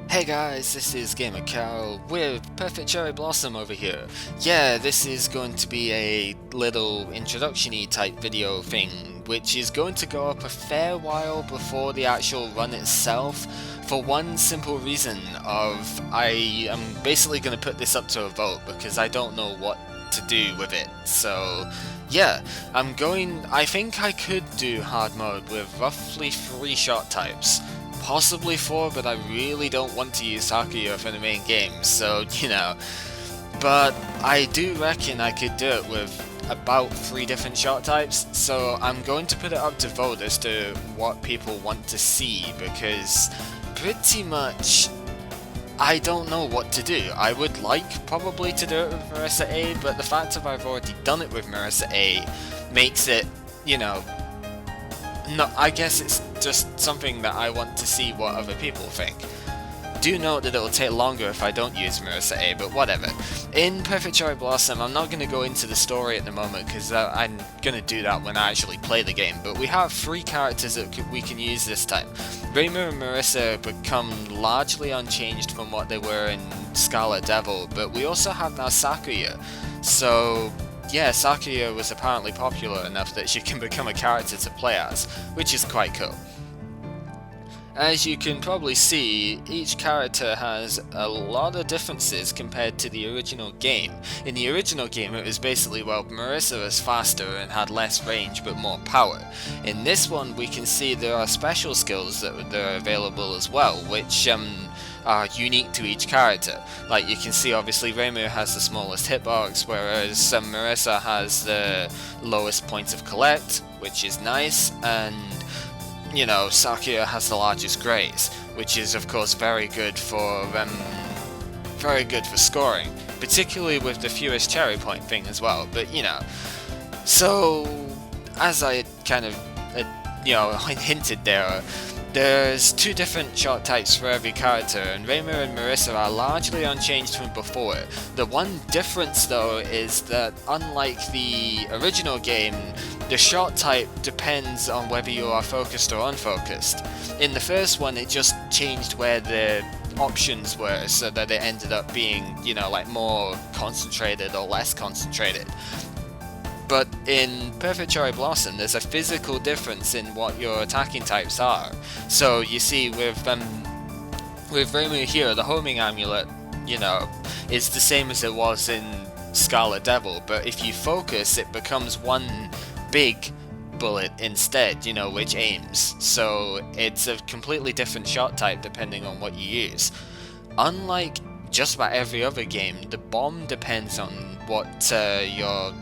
Hey guys, this is gamercal with Perfect Cherry Blossom over here. Yeah, this is going to be a little introduction-y type video thing, which is going to go up a fair while before the actual run itself, for one simple reason of I am basically going to put this up to a vote because I don't know what to do with it. So yeah, I think I could do hard mode with roughly 3 shot types. Possibly 4, but I really don't want to use Sakuya for the main game, so, But I do reckon I could do it with about 3 different shot types, so I'm going to put it up to vote as to what people want to see, because pretty much I don't know what to do. I would like probably to do it with Marisa A, but the fact that I've already done it with Marisa A makes it, no, I guess it's just something that I want to see what other people think. Do note that it'll take longer if I don't use Marisa A, but whatever. In Perfect Cherry Blossom, I'm not going to go into the story at the moment because I'm going to do that when I actually play the game, but we have 3 characters that we can use this time. Reimu and Marisa become largely unchanged from what they were in Scarlet Devil, but we also have now Sakuya, so yeah, Sakuya was apparently popular enough that she can become a character to play as, which is quite cool. As you can probably see, each character has a lot of differences compared to the original game. In the original game it was basically, well, Marisa was faster and had less range but more power. In this one we can see there are special skills that are available as well, which are unique to each character. Like you can see, obviously Reimu has the smallest hitbox, whereas Marisa has the lowest points of collect, which is nice, and Sakuya has the largest graze, which is of course very good for scoring, particularly with the fewest cherry point thing as well. But so as I kind of hinted there, there's 2 different shot types for every character, and Reimu and Marisa are largely unchanged from before. The one difference though is that unlike the original game, the shot type depends on whether you are focused or unfocused. In the first one it just changed where the options were so that it ended up being, like more concentrated or less concentrated. But in Perfect Cherry Blossom, there's a physical difference in what your attacking types are. So you see, with Reimu here, the homing amulet, is the same as it was in Scarlet Devil, but if you focus, it becomes one big bullet instead, which aims. So it's a completely different shot type depending on what you use. Unlike just about every other game, the bomb depends on what your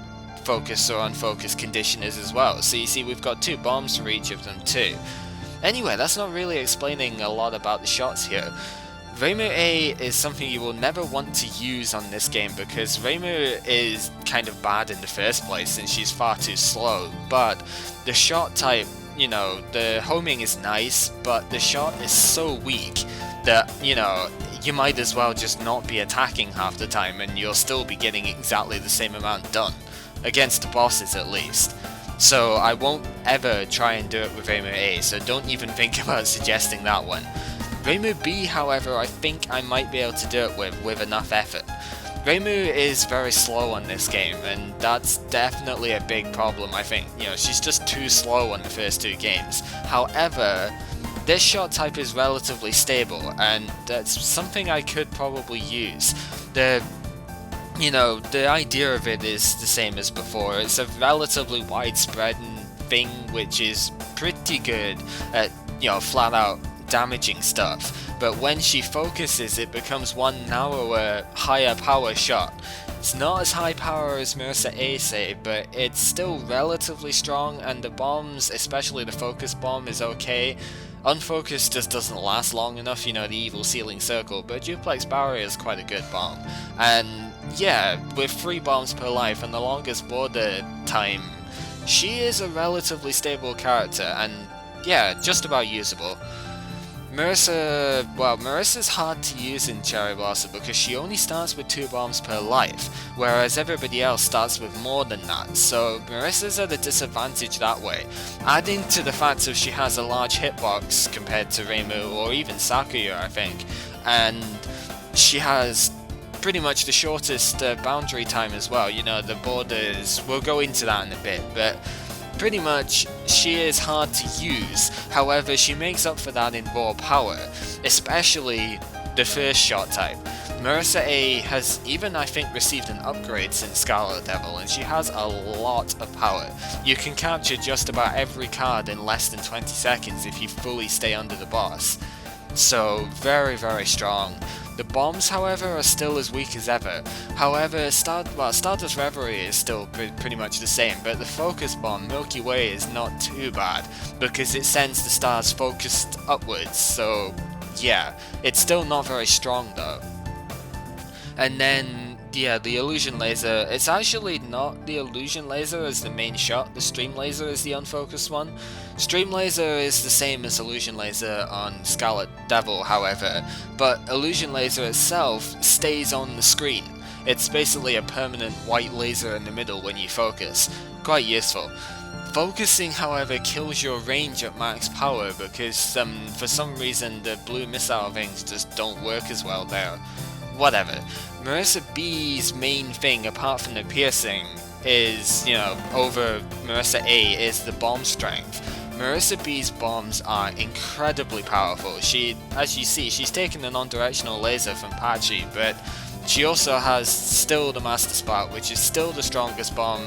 focus or unfocused condition is as well. So you see, we've got 2 bombs for each of them too. Anyway, that's not really explaining a lot about the shots here. Reimu A is something you will never want to use on this game because Reimu is kind of bad in the first place and she's far too slow, but the shot type, the homing is nice, but the shot is so weak that, you might as well just not be attacking half the time and you'll still be getting exactly the same amount done. Against the bosses at least. So I won't ever try and do it with Reimu A, so don't even think about suggesting that one. Reimu B, however, I think I might be able to do it with enough effort. Reimu is very slow on this game, and that's definitely a big problem, I think. She's just too slow on the first 2 games. However, this shot type is relatively stable, and that's something I could probably use. The idea of it is the same as before. It's a relatively widespread thing which is pretty good at, flat out damaging stuff. But when she focuses, it becomes one narrower, higher power shot. It's not as high power as Marisa A say, but it's still relatively strong, and the bombs, especially the focus bomb, is okay. Unfocused just doesn't last long enough, the evil ceiling circle, but duplex barrier is quite a good bomb. And yeah, with 3 bombs per life and the longest border time, she is a relatively stable character, and yeah, just about usable. Marisa's hard to use in Cherry Blossom because she only starts with 2 bombs per life, whereas everybody else starts with more than that, so Marisa's at a disadvantage that way. Adding to the fact that she has a large hitbox compared to Reimu or even Sakuya, I think, and she has pretty much the shortest boundary time as well. You know, the borders, we'll go into that in a bit, but pretty much she is hard to use. However, she makes up for that in raw power, especially the first shot type. Marisa A has even, I think, received an upgrade since Scarlet Devil, and she has a lot of power. You can capture just about every card in less than 20 seconds if you fully stay under the boss. So, very, very strong. The bombs, however, are still as weak as ever. However, Stardust Reverie is still pretty much the same, but the focus bomb, Milky Way, is not too bad, because it sends the stars focused upwards, so yeah, it's still not very strong though. And then, yeah, the Illusion Laser, it's actually not the Illusion Laser as the main shot, the Stream Laser is the unfocused one. Stream Laser is the same as Illusion Laser on Scarlet Devil, however, but Illusion Laser itself stays on the screen. It's basically a permanent white laser in the middle when you focus. Quite useful. Focusing, however, kills your range at max power because for some reason the blue missile things just don't work as well there. Whatever. Marisa B's main thing, apart from the piercing, is, you know, over Marisa A, is the bomb strength. Marisa B's bombs are incredibly powerful. As you see, she's taken the non-directional laser from Patchy, but she also has still the Master Spark, which is still the strongest bomb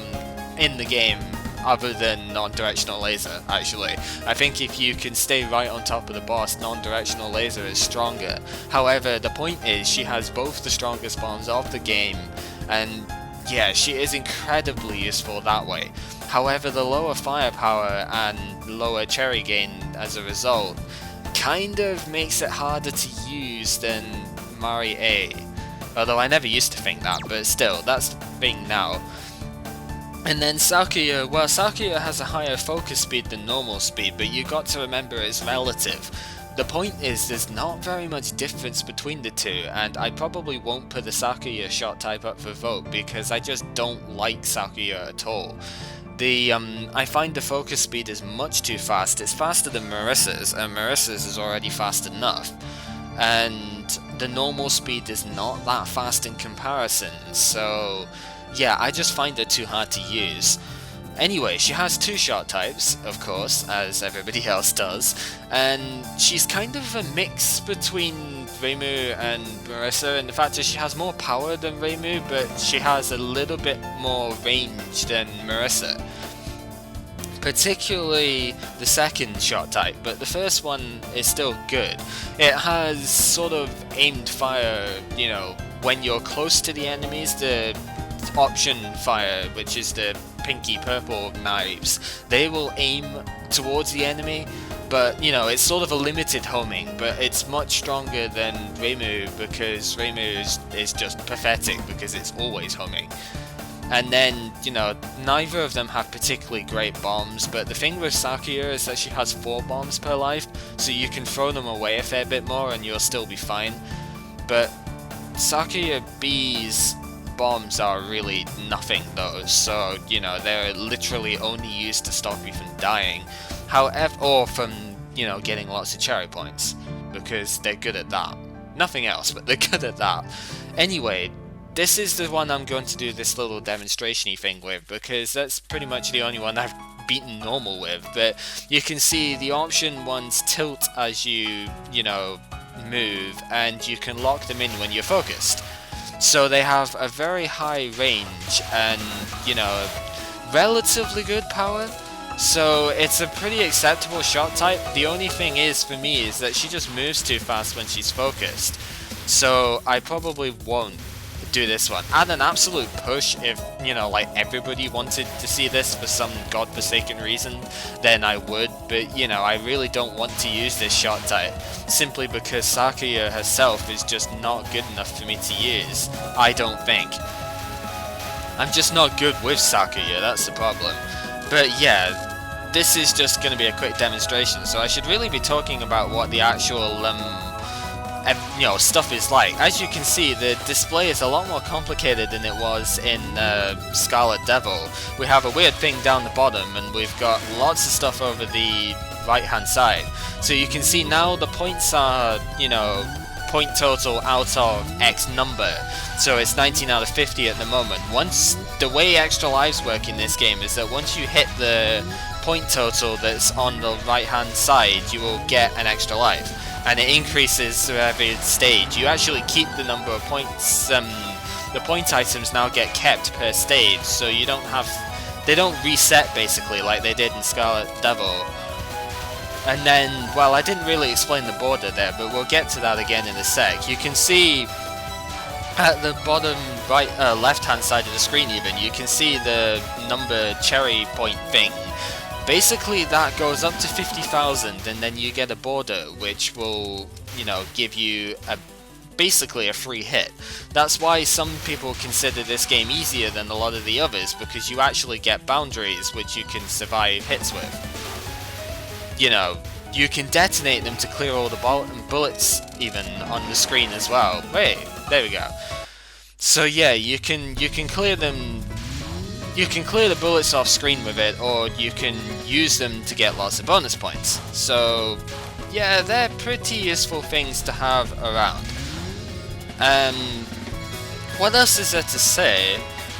in the game, other than non-directional laser, actually. I think if you can stay right on top of the boss, non-directional laser is stronger. However, the point is, she has both the strongest bombs of the game, and yeah, she is incredibly useful that way. However, the lower firepower and lower cherry gain as a result kind of makes it harder to use than Marisa A. Although I never used to think that, but still, that's the thing now. And then Sakuya, well, Sakuya has a higher focus speed than normal speed, but you got to remember it's relative. The point is, there's not very much difference between the two, and I probably won't put the Sakuya shot type up for vote because I just don't like Sakuya at all. I find the focus speed is much too fast. It's faster than Marisa's, and Marisa's is already fast enough. And the normal speed is not that fast in comparison, so yeah, I just find it too hard to use. Anyway, she has two shot types, of course, as everybody else does, and she's kind of a mix between Reimu and Marisa, and the fact is she has more power than Reimu, but she has a little bit more range than Marisa. Particularly the second shot type, but the first one is still good. It has sort of aimed fire, you know, when you're close to the enemies, the option fire, which is the pinky purple knives, they will aim towards the enemy, but you know, it's sort of a limited homing, but it's much stronger than Reimu because Reimu is just pathetic because it's always homing. And then, you know, neither of them have particularly great bombs, but the thing with Sakuya is that she has 4 bombs per life, so you can throw them away a fair bit more and you'll still be fine. But Sakuya B's bombs are really nothing though, so you know, they're literally only used to stop you from dying, however, or from, you know, getting lots of cherry points, because they're good at that. Nothing else, but they're good at that. Anyway, this is the one I'm going to do this little demonstration-y thing with, because that's pretty much the only one I've beaten normal with, but you can see the option ones tilt as you know, move, and you can lock them in when you're focused. So they have a very high range and, you know, relatively good power. So it's a pretty acceptable shot type. The only thing is, for me, is that she just moves too fast when she's focused. So I probably won't do this one. At an absolute push, if, you know, like everybody wanted to see this for some godforsaken reason, then I would, but you know, I really don't want to use this shot type, simply because Sakuya herself is just not good enough for me to use, I don't think. I'm just not good with Sakuya, that's the problem. But yeah, this is just going to be a quick demonstration, so I should really be talking about what the actual you know, stuff is like. As you can see, the display is a lot more complicated than it was in Scarlet Devil. We have a weird thing down the bottom, and we've got lots of stuff over the right hand side. So you can see now the points are, you know, point total out of X number. So it's 19 out of 50 at the moment. The way extra lives work in this game is that once you hit the point total that's on the right hand side, you will get an extra life, and it increases through every stage. You actually keep the number of points. The point items now get kept per stage, so you don't have, they don't reset basically like they did in Scarlet Devil. And then, well, I didn't really explain the border there, but we'll get to that again in a sec. You can see at the bottom right, left hand side of the screen even, you can see the number cherry point thing. Basically that goes up to 50,000, and then you get a border which will, you know, give you basically a free hit. That's why some people consider this game easier than a lot of the others, because you actually get boundaries which you can survive hits with. You know, you can detonate them to clear all the bullets even on the screen as well. Wait, there we go. So yeah, you can clear them. You can clear the bullets off screen with it, or you can use them to get lots of bonus points. So yeah, they're pretty useful things to have around. What else is there to say?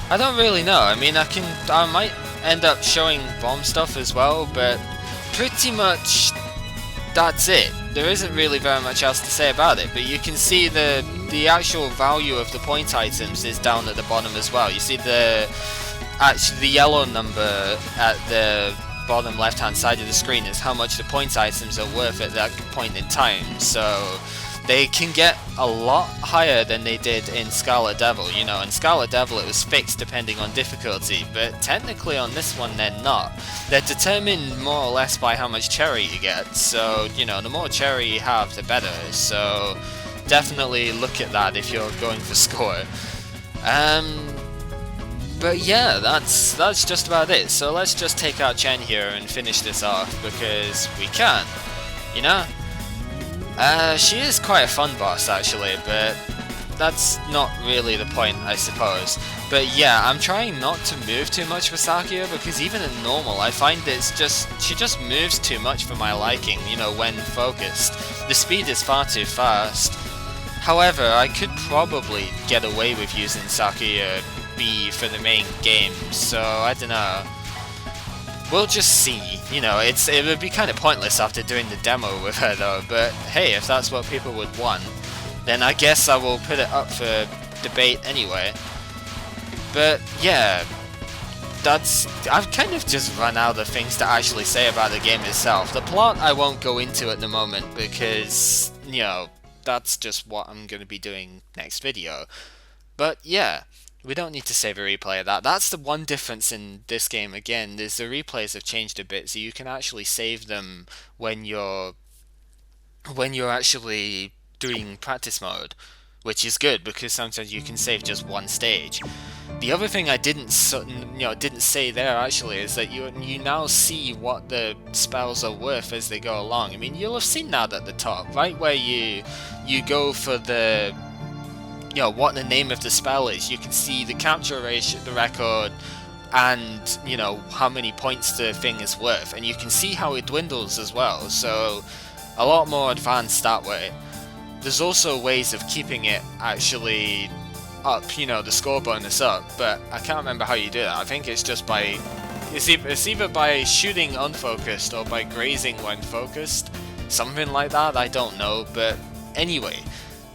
I don't really know. I mean, I might end up showing bomb stuff as well, but pretty much that's it. There isn't really very much else to say about it, but you can see the actual value of the point items is down at the bottom as well. You see the yellow number at the bottom left hand side of the screen is how much the point items are worth at that point in time. So they can get a lot higher than they did in Scarlet Devil. You know, in Scarlet Devil it was fixed depending on difficulty, but technically on this one they're not. They're determined more or less by how much cherry you get, so, you know, the more cherry you have, the better. So definitely look at that if you're going for score. But yeah, that's just about it. So let's just take out Chen here and finish this off, because we can, you know? She is quite a fun boss actually, but that's not really the point, I suppose. But yeah, I'm trying not to move too much for Sakuya, because even in normal I find she just moves too much for my liking, you know, when focused. The speed is far too fast. However, I could probably get away with using Sakuya B for the main game, so I don't know. We'll just see, you know, it would be kind of pointless after doing the demo with her though, but hey, if that's what people would want, then I guess I will put it up for debate anyway. But yeah, I've kind of just run out of things to actually say about the game itself. The plot I won't go into at the moment because, you know, that's just what I'm going to be doing next video. But yeah, we don't need to save a replay of that. That's the one difference in this game again, is the replays have changed a bit, so you can actually save them when you're actually doing practice mode, which is good because sometimes you can save just one stage. The other thing I didn't say there actually is that you now see what the spells are worth as they go along. I mean, you'll have seen that at the top, right where you go for the, you know, what the name of the spell is. You can see the capture ratio, the record, and, you know, how many points the thing is worth, and you can see how it dwindles as well, so a lot more advanced that way. There's also ways of keeping it actually up, you know, the score bonus up, but I can't remember how you do that. I think it's just by, it's either by shooting unfocused or by grazing when focused, something like that, I don't know, but anyway,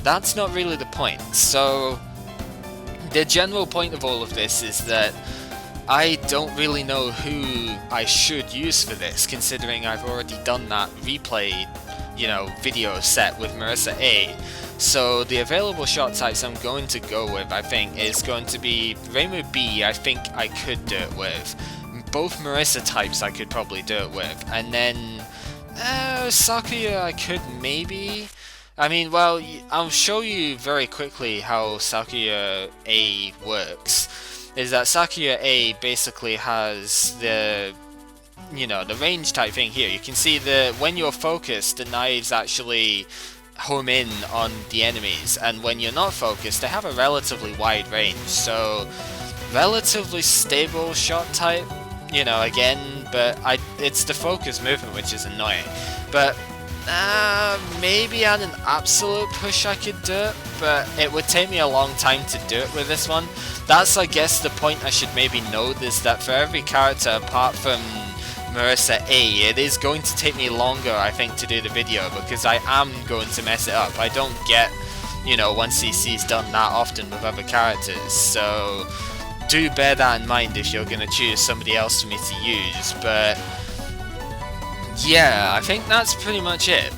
that's not really the point. So the general point of all of this is that I don't really know who I should use for this, considering I've already done that replay, you know, video set with Marisa A. So the available shot types I'm going to go with, I think, is going to be Reimu B. I think I could do it with. Both Marisa types I could probably do it with, and then Sakuya I could maybe. I mean, well, I'll show you very quickly how Sakuya A works. Is that Sakuya A basically has the, you know, the range type thing here. You can see that when you're focused, the knives actually home in on the enemies, and when you're not focused, they have a relatively wide range, so relatively stable shot type, you know, again, but it's the focus movement which is annoying. But Maybe at an absolute push I could do it, but it would take me a long time to do it with this one. That's, I guess, the point I should maybe note, is that for every character apart from Marisa A, it is going to take me longer, I think, to do the video, because I am going to mess it up. I don't get, you know, 1cc's done that often with other characters, so do bear that in mind if you're going to choose somebody else for me to use. But yeah, I think that's pretty much it.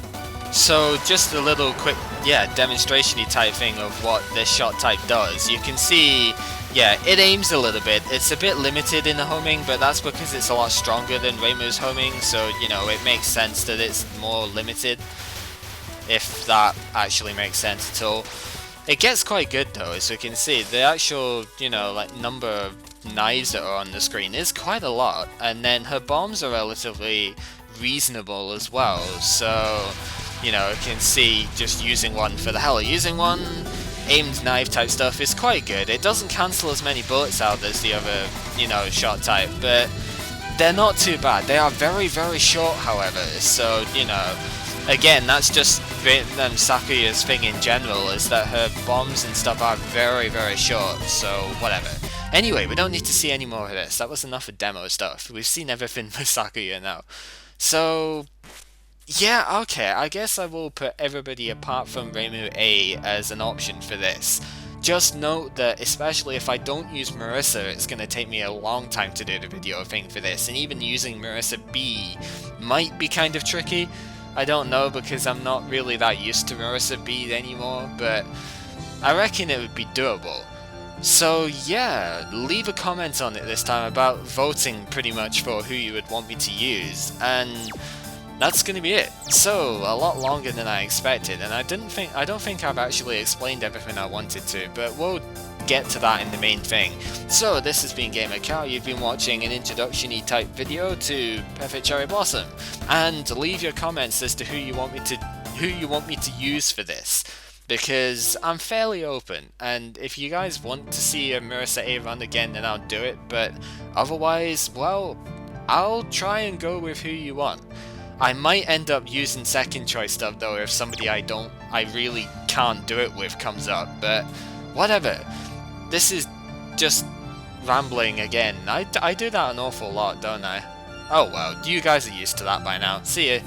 So just a little quick, demonstration-y type thing of what this shot type does. You can see, it aims a little bit. It's a bit limited in the homing, but that's because it's a lot stronger than Reimu's homing, so, you know, it makes sense that it's more limited, if that actually makes sense at all. It gets quite good though, as you can see. The actual, you know, like, number of knives that are on the screen is quite a lot, and then her bombs are relatively reasonable as well, so, you know, you can see just using one for the hell of using one, aimed knife type stuff is quite good. It doesn't cancel as many bullets out as the other, you know, shot type, but they're not too bad. They are very, very short, however, so, you know, again, that's just Sakuya's thing in general, is that her bombs and stuff are very, very short, so whatever. Anyway, we don't need to see any more of this. That was enough of demo stuff. We've seen everything with Sakuya now. So, yeah, okay, I guess I will put everybody apart from Reimu A as an option for this. Just note that, especially if I don't use Marisa, it's going to take me a long time to do the video thing for this, and even using Marisa B might be kind of tricky. I don't know, because I'm not really that used to Marisa B anymore, but I reckon it would be doable. So yeah, leave a comment on it this time about voting pretty much for who you would want me to use, and that's gonna be it. So, a lot longer than I expected, and I don't think I've actually explained everything I wanted to, but we'll get to that in the main thing. So this has been gamercal. You've been watching an introduction-y type video to Perfect Cherry Blossom, and leave your comments as to who you want me to use for this, because I'm fairly open, and if you guys want to see a Marisa A run again, then I'll do it, but otherwise, well, I'll try and go with who you want. I might end up using second choice stuff though if somebody I really can't do it with comes up, but whatever. This is just rambling again. I do that an awful lot, don't I? Oh well, you guys are used to that by now. See ya.